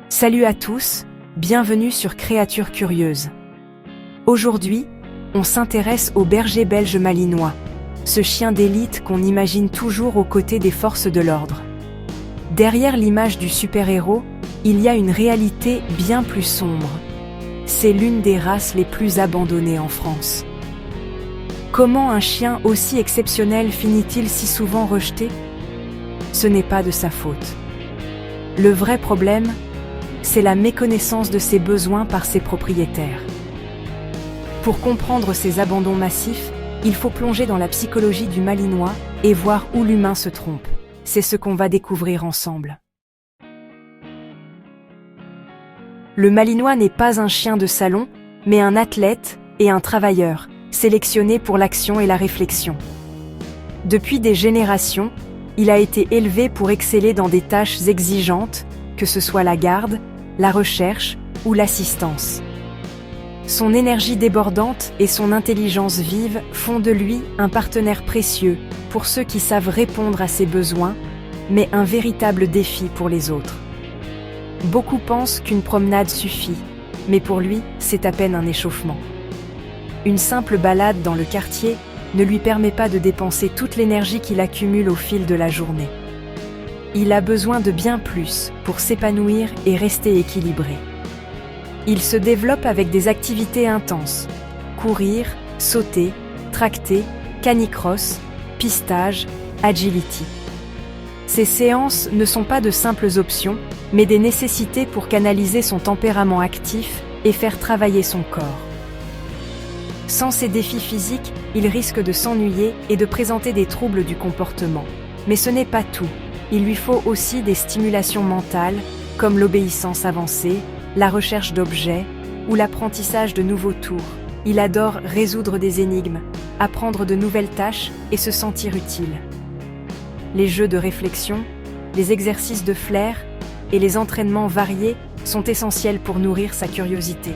Salut à tous, bienvenue sur Créatures Curieuses. Aujourd'hui, on s'intéresse au berger belge malinois, ce chien d'élite qu'on imagine toujours aux côtés des forces de l'ordre. Derrière l'image du super-héros, il y a une réalité bien plus sombre. C'est l'une des races les plus abandonnées en France. Comment un chien aussi exceptionnel finit-il si souvent rejeté ? Ce n'est pas de sa faute. Le vrai problème, c'est la méconnaissance de ses besoins par ses propriétaires. Pour comprendre ces abandons massifs, il faut plonger dans la psychologie du malinois et voir où l'humain se trompe. C'est ce qu'on va découvrir ensemble. Le malinois n'est pas un chien de salon, mais un athlète et un travailleur, sélectionné pour l'action et la réflexion. Depuis des générations, il a été élevé pour exceller dans des tâches exigeantes, que ce soit la garde, la recherche ou l'assistance. Son énergie débordante et son intelligence vive font de lui un partenaire précieux pour ceux qui savent répondre à ses besoins, mais un véritable défi pour les autres. Beaucoup pensent qu'une promenade suffit, mais pour lui, c'est à peine un échauffement. Une simple balade dans le quartier ne lui permet pas de dépenser toute l'énergie qu'il accumule au fil de la journée. Il a besoin de bien plus pour s'épanouir et rester équilibré. Il se développe avec des activités intenses: courir, sauter, tracter, canicross, pistage, agility. Ces séances ne sont pas de simples options, mais des nécessités pour canaliser son tempérament actif et faire travailler son corps. Sans ces défis physiques, il risque de s'ennuyer et de présenter des troubles du comportement. Mais ce n'est pas tout. Il lui faut aussi des stimulations mentales, comme l'obéissance avancée, la recherche d'objets ou l'apprentissage de nouveaux tours. Il adore résoudre des énigmes, apprendre de nouvelles tâches et se sentir utile. Les jeux de réflexion, les exercices de flair et les entraînements variés sont essentiels pour nourrir sa curiosité.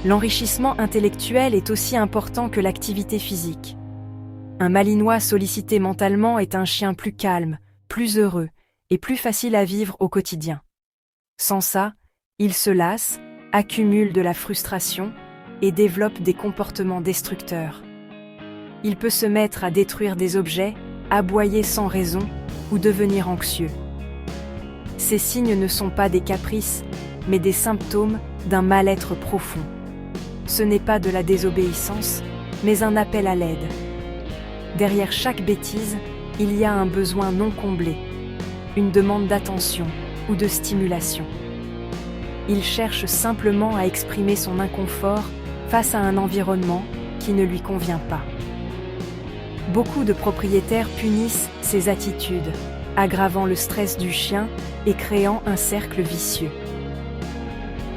L'enrichissement intellectuel est aussi important que l'activité physique. Un malinois sollicité mentalement est un chien plus calme, plus heureux et plus facile à vivre au quotidien. Sans ça, il se lasse, accumule de la frustration et développe des comportements destructeurs. Il peut se mettre à détruire des objets, aboyer sans raison ou devenir anxieux. Ces signes ne sont pas des caprices, mais des symptômes d'un mal-être profond. Ce n'est pas de la désobéissance, mais un appel à l'aide. Derrière chaque bêtise, il y a un besoin non comblé, une demande d'attention ou de stimulation. Il cherche simplement à exprimer son inconfort face à un environnement qui ne lui convient pas. Beaucoup de propriétaires punissent ces attitudes, aggravant le stress du chien et créant un cercle vicieux.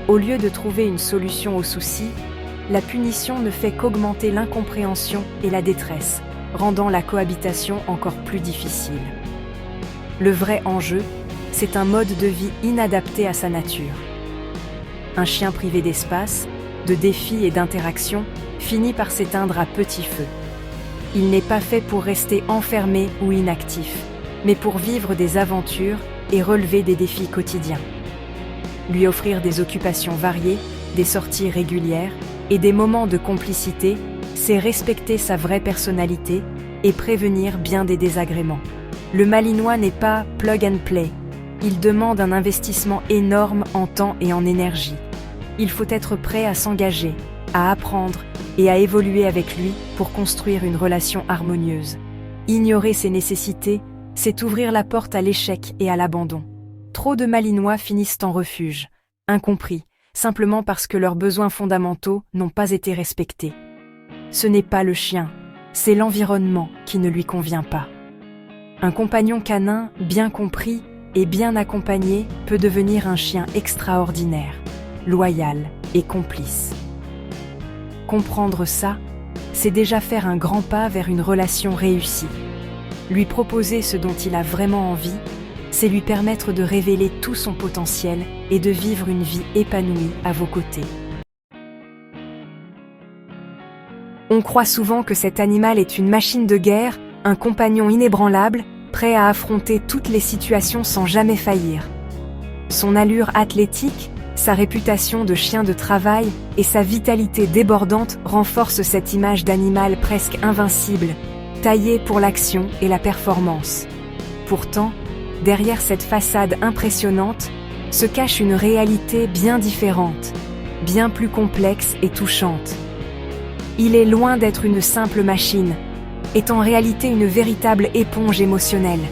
Au lieu de trouver une solution au souci, la punition ne fait qu'augmenter l'incompréhension et la détresse, rendant la cohabitation encore plus difficile. Le vrai enjeu, c'est un mode de vie inadapté à sa nature. Un chien privé d'espace, de défis et d'interaction finit par s'éteindre à petit feu. Il n'est pas fait pour rester enfermé ou inactif, mais pour vivre des aventures et relever des défis quotidiens. Lui offrir des occupations variées, des sorties régulières et des moments de complicité, c'est respecter sa vraie personnalité et prévenir bien des désagréments. Le malinois n'est pas plug and play. Il demande un investissement énorme en temps et en énergie. Il faut être prêt à s'engager, à apprendre et à évoluer avec lui pour construire une relation harmonieuse. Ignorer ses nécessités, c'est ouvrir la porte à l'échec et à l'abandon. Trop de malinois finissent en refuge, incompris, simplement parce que leurs besoins fondamentaux n'ont pas été respectés. Ce n'est pas le chien, c'est l'environnement qui ne lui convient pas. Un compagnon canin bien compris et bien accompagné peut devenir un chien extraordinaire, loyal et complice. Comprendre ça, c'est déjà faire un grand pas vers une relation réussie. Lui proposer ce dont il a vraiment envie, c'est lui permettre de révéler tout son potentiel et de vivre une vie épanouie à vos côtés. On croit souvent que cet animal est une machine de guerre, un compagnon inébranlable, prêt à affronter toutes les situations sans jamais faillir. Son allure athlétique, sa réputation de chien de travail et sa vitalité débordante renforcent cette image d'animal presque invincible, taillé pour l'action et la performance. Pourtant, derrière cette façade impressionnante, se cache une réalité bien différente, bien plus complexe et touchante. Il est loin d'être une simple machine, est en réalité une véritable éponge émotionnelle.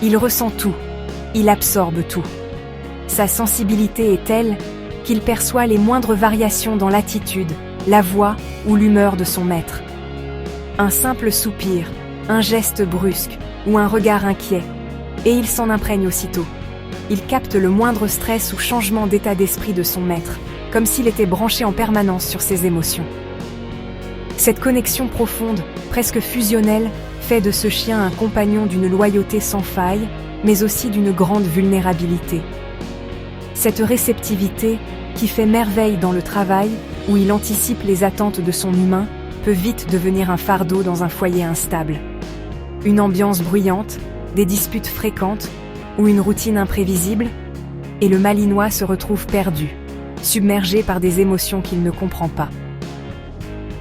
Il ressent tout, il absorbe tout. Sa sensibilité est telle qu'il perçoit les moindres variations dans l'attitude, la voix ou l'humeur de son maître. Un simple soupir, un geste brusque ou un regard inquiet, et il s'en imprègne aussitôt. Il capte le moindre stress ou changement d'état d'esprit de son maître, comme s'il était branché en permanence sur ses émotions. Cette connexion profonde, presque fusionnelle, fait de ce chien un compagnon d'une loyauté sans faille, mais aussi d'une grande vulnérabilité. Cette réceptivité, qui fait merveille dans le travail, où il anticipe les attentes de son humain, peut vite devenir un fardeau dans un foyer instable. Une ambiance bruyante, des disputes fréquentes, ou une routine imprévisible, et le Malinois se retrouve perdu, submergé par des émotions qu'il ne comprend pas.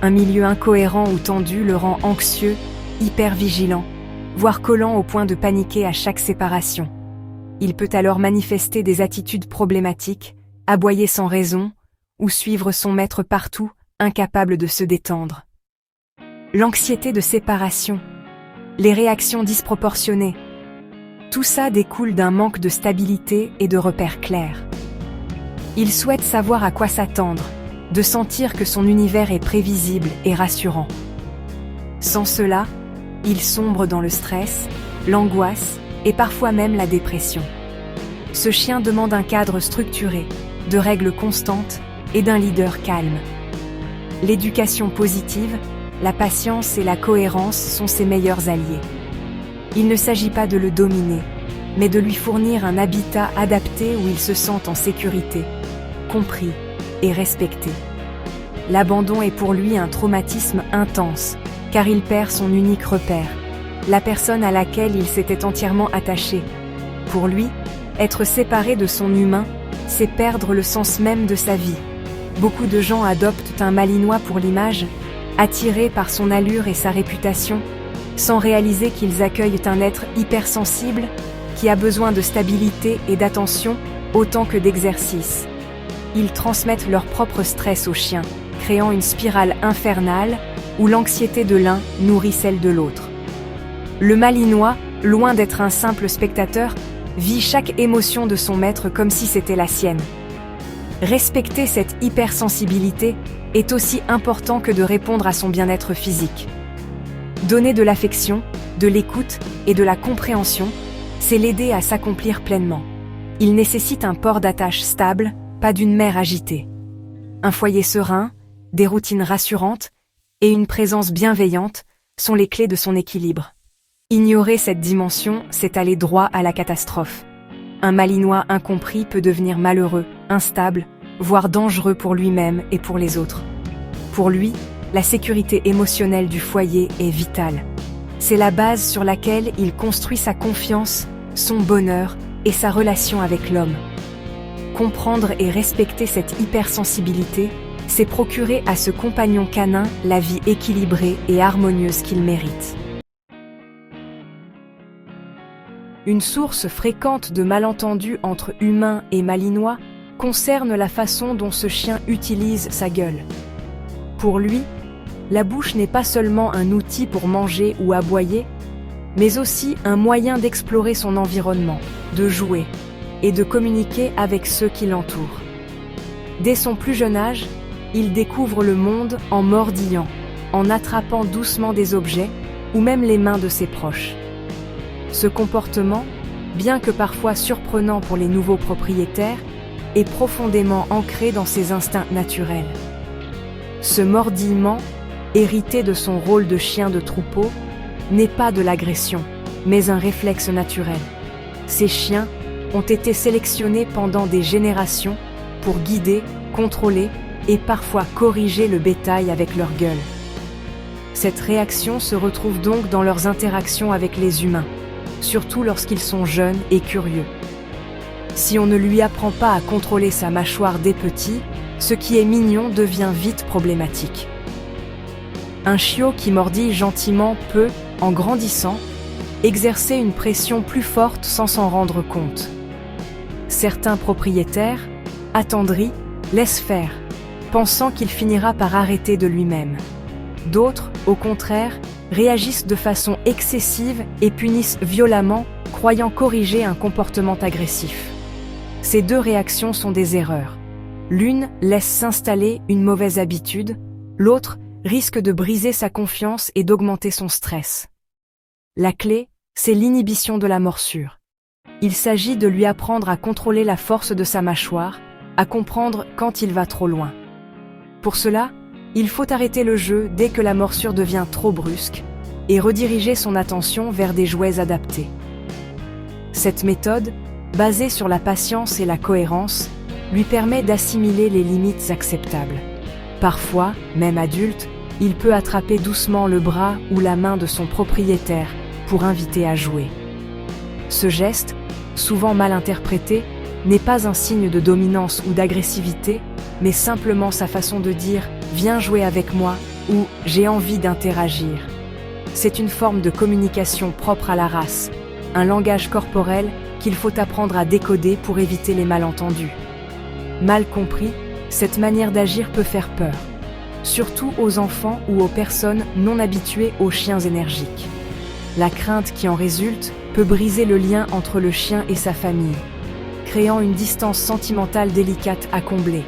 Un milieu incohérent ou tendu le rend anxieux, hyper vigilant, voire collant au point de paniquer à chaque séparation. Il peut alors manifester des attitudes problématiques, aboyer sans raison, ou suivre son maître partout, incapable de se détendre. L'anxiété de séparation, les réactions disproportionnées, tout ça découle d'un manque de stabilité et de repères clairs. Il souhaite savoir à quoi s'attendre, de sentir que son univers est prévisible et rassurant. Sans cela, il sombre dans le stress, l'angoisse et parfois même la dépression. Ce chien demande un cadre structuré, de règles constantes et d'un leader calme. L'éducation positive, la patience et la cohérence sont ses meilleurs alliés. Il ne s'agit pas de le dominer, mais de lui fournir un habitat adapté où il se sent en sécurité, compris et respecté. L'abandon est pour lui un traumatisme intense, car il perd son unique repère, la personne à laquelle il s'était entièrement attaché. Pour lui, être séparé de son humain, c'est perdre le sens même de sa vie. Beaucoup de gens adoptent un Malinois pour l'image, attirés par son allure et sa réputation, sans réaliser qu'ils accueillent un être hypersensible, qui a besoin de stabilité et d'attention autant que d'exercice. Ils transmettent leur propre stress au chien, créant une spirale infernale où l'anxiété de l'un nourrit celle de l'autre. Le Malinois, loin d'être un simple spectateur, vit chaque émotion de son maître comme si c'était la sienne. Respecter cette hypersensibilité est aussi important que de répondre à son bien-être physique. Donner de l'affection, de l'écoute et de la compréhension, c'est l'aider à s'accomplir pleinement. Il nécessite un port d'attache stable, pas d'une mère agitée. Un foyer serein, des routines rassurantes et une présence bienveillante sont les clés de son équilibre. Ignorer cette dimension, c'est aller droit à la catastrophe. Un Malinois incompris peut devenir malheureux, instable, voire dangereux pour lui-même et pour les autres. Pour lui, la sécurité émotionnelle du foyer est vitale. C'est la base sur laquelle il construit sa confiance, son bonheur et sa relation avec l'homme. Comprendre et respecter cette hypersensibilité, c'est procurer à ce compagnon canin la vie équilibrée et harmonieuse qu'il mérite. Une source fréquente de malentendus entre humains et Malinois concerne la façon dont ce chien utilise sa gueule. Pour lui, la bouche n'est pas seulement un outil pour manger ou aboyer, mais aussi un moyen d'explorer son environnement, de jouer et de communiquer avec ceux qui l'entourent. Dès son plus jeune âge, il découvre le monde en mordillant, en attrapant doucement des objets ou même les mains de ses proches. Ce comportement, bien que parfois surprenant pour les nouveaux propriétaires, est profondément ancré dans ses instincts naturels. Ce mordillement, hérité de son rôle de chien de troupeau, n'est pas de l'agression, mais un réflexe naturel. Ces chiens ont été sélectionnés pendant des générations pour guider, contrôler et parfois corriger le bétail avec leur gueule. Cette réaction se retrouve donc dans leurs interactions avec les humains, surtout lorsqu'ils sont jeunes et curieux. Si on ne lui apprend pas à contrôler sa mâchoire dès petit, ce qui est mignon devient vite problématique. Un chiot qui mordit gentiment peut, en grandissant, exercer une pression plus forte sans s'en rendre compte. Certains propriétaires, attendris, laissent faire, pensant qu'il finira par arrêter de lui-même. D'autres, au contraire, réagissent de façon excessive et punissent violemment, croyant corriger un comportement agressif. Ces deux réactions sont des erreurs. L'une laisse s'installer une mauvaise habitude, l'autre risque de briser sa confiance et d'augmenter son stress. La clé, c'est l'inhibition de la morsure. Il s'agit de lui apprendre à contrôler la force de sa mâchoire, à comprendre quand il va trop loin. Pour cela, il faut arrêter le jeu dès que la morsure devient trop brusque et rediriger son attention vers des jouets adaptés. Cette méthode, basée sur la patience et la cohérence, lui permet d'assimiler les limites acceptables. Parfois, même adulte, il peut attraper doucement le bras ou la main de son propriétaire pour inviter à jouer. Ce geste, souvent mal interprété, n'est pas un signe de dominance ou d'agressivité, mais simplement sa façon de dire « viens jouer avec moi » ou « j'ai envie d'interagir ». C'est une forme de communication propre à la race, un langage corporel qu'il faut apprendre à décoder pour éviter les malentendus. Mal compris, cette manière d'agir peut faire peur, surtout aux enfants ou aux personnes non habituées aux chiens énergiques. La crainte qui en résulte peut briser le lien entre le chien et sa famille, créant une distance sentimentale délicate à combler.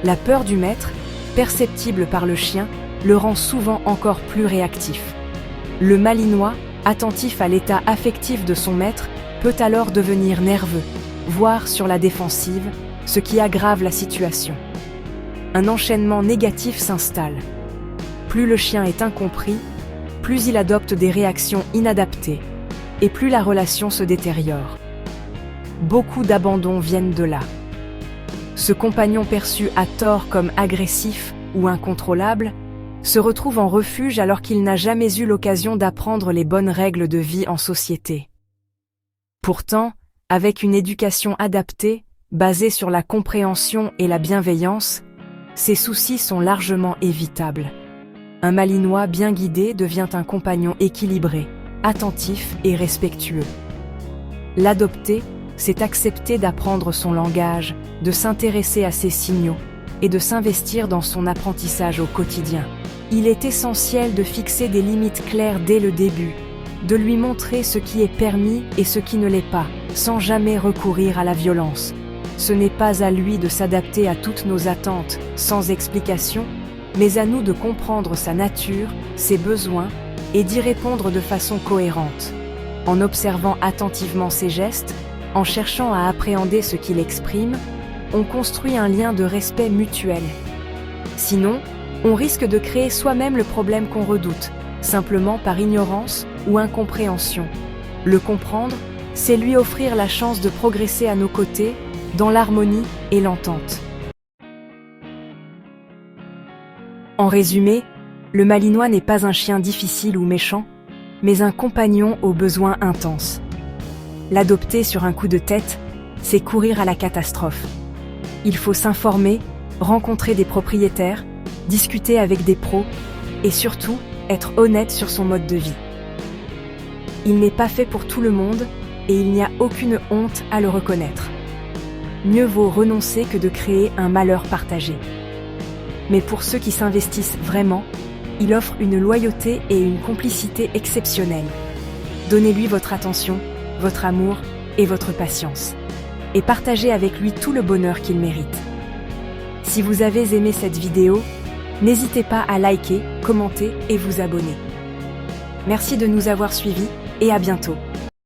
La peur du maître, perceptible par le chien, le rend souvent encore plus réactif. Le malinois, attentif à l'état affectif de son maître, peut alors devenir nerveux, voire sur la défensive, ce qui aggrave la situation. Un enchaînement négatif s'installe. Plus le chien est incompris, plus il adopte des réactions inadaptées, et plus la relation se détériore. Beaucoup d'abandons viennent de là. Ce compagnon perçu à tort comme agressif ou incontrôlable se retrouve en refuge alors qu'il n'a jamais eu l'occasion d'apprendre les bonnes règles de vie en société. Pourtant, avec une éducation adaptée, basée sur la compréhension et la bienveillance, ces soucis sont largement évitables. Un malinois bien guidé devient un compagnon équilibré, attentif et respectueux. L'adopter, c'est accepter d'apprendre son langage, de s'intéresser à ses signaux et de s'investir dans son apprentissage au quotidien. Il est essentiel de fixer des limites claires dès le début, de lui montrer ce qui est permis et ce qui ne l'est pas, sans jamais recourir à la violence. Ce n'est pas à lui de s'adapter à toutes nos attentes, sans explication, mais à nous de comprendre sa nature, ses besoins, et d'y répondre de façon cohérente. En observant attentivement ses gestes, en cherchant à appréhender ce qu'il exprime, on construit un lien de respect mutuel. Sinon, on risque de créer soi-même le problème qu'on redoute, simplement par ignorance ou incompréhension. Le comprendre, c'est lui offrir la chance de progresser à nos côtés, dans l'harmonie et l'entente. En résumé, le malinois n'est pas un chien difficile ou méchant, mais un compagnon aux besoins intenses. L'adopter sur un coup de tête, c'est courir à la catastrophe. Il faut s'informer, rencontrer des propriétaires, discuter avec des pros et surtout être honnête sur son mode de vie. Il n'est pas fait pour tout le monde et il n'y a aucune honte à le reconnaître. Mieux vaut renoncer que de créer un malheur partagé. Mais pour ceux qui s'investissent vraiment, il offre une loyauté et une complicité exceptionnelles. Donnez-lui votre attention, votre amour et votre patience. Et partagez avec lui tout le bonheur qu'il mérite. Si vous avez aimé cette vidéo, n'hésitez pas à liker, commenter et vous abonner. Merci de nous avoir suivis et à bientôt.